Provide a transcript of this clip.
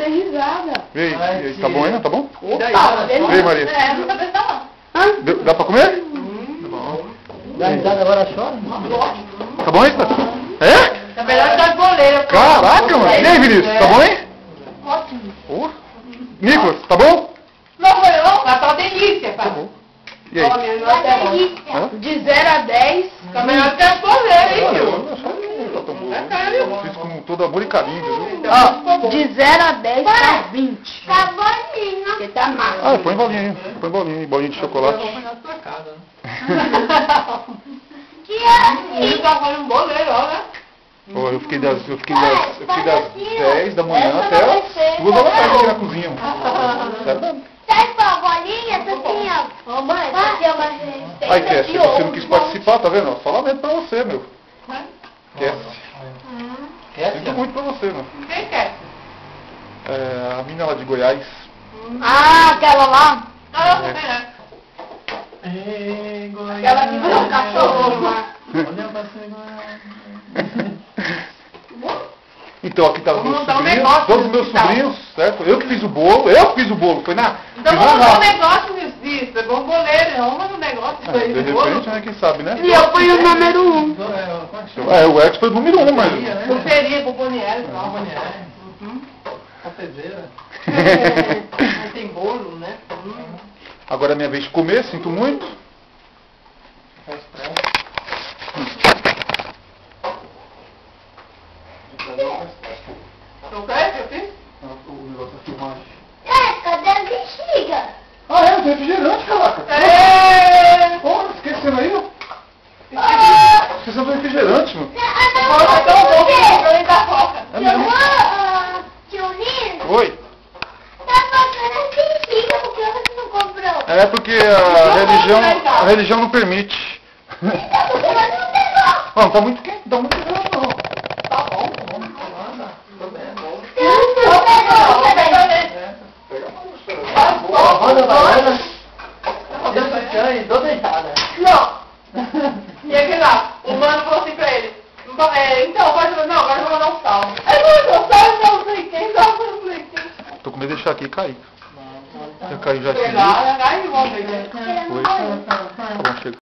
risada. E aí, tá bom ainda? Tá bom? Opa, E aí, Maria? não tá prestando não. Dá pra comer? Tá bom. Dá risada, agora chora? Tá bom ainda? É? Tá melhor que as boleiras. Caraca, mano. E aí, Vinícius? Tá bom, hein? Ótimo. Oh. Nicolas, tá bom? Não foi não, mas tá uma delícia, pai. Tá bom. E aí? Ó, minha nota é ótima. Hã? De 0 a 10, tá melhor que as boleiras, hein, Olha, tio? eu acho que não tá tão bom. É sério. Eu fiz com todo amor e carinho, viu? Ó, de 0 a 10 tá 20. Tá boninho. Porque tá massa. Ah, põe bolinha aí. Põe bolinha aí, bolinha de chocolate. na sua casa, né? Que assim? Ele tá fazendo boleiro, ó, né? Ó, eu fiquei das 10 da manhã até as 2 horas da tarde aqui na cozinha. Sério mesmo. Sabe qual a bolinha? Tô assim, ó. Ô, mãe, essa aqui é uma resistência Ai, Cassie, de você não quis ovo. participar, tá vendo? Fala mesmo pra você, meu. Cassie, Quer, sinto muito pra você, meu. Quem quer? É, a mina lá de Goiás. Ah, aquela lá? Ah, É. eu sei, né? Ei, Aquela que virou um cachorro lá. Olha pra você, Então aqui tá os Vamos meus montar um sobrinhos, negócio todos os meus no quintal. sobrinhos, certo? Eu que fiz o bolo, foi na... Então fiz vamos na montar um raça. negócio disso. É bom boleiro, vamos no negócio Ah, disso aí de de bolo. repente, né? Quem sabe, né? E eu fui o número 1. É, o X foi o número 1, mas... Pulseirinha pro Ponieri, não. Cafezeira. Não tem bolo, né? Agora é minha vez de comer, sinto muito. Faz pressa. Não quer que eu fiz? O negócio da filmagem. É, cadê a bexiga? Ah, é, tem refrigerante, caraca. Êêêê! Pô, esquecendo aí, ó. Ah, Esquecendo do refrigerante, mano. não, Bolo é tão bom que você. eu nem dá foca. É Eu mesmo? vou, tio Nino, Oi. tá faltando a bexiga, porque você não comprou? É porque a religião não permite. Então você vai no negócio. Ó, não tá muito quente, não tá muito quente, não. Tá bom. Então você pegou. Roda banana. Deixa eu ir, dou deitada. Não. E aquele lá, o mano falou assim pra ele. Então, agora eu vou mandar um salve. Aí mandou salve, não sei quem, salve, não sei quem. Tô com medo de deixar aqui e cair. Já caiu já aqui. Pegar, aí vamos ver. Foi. Tá bom, chega.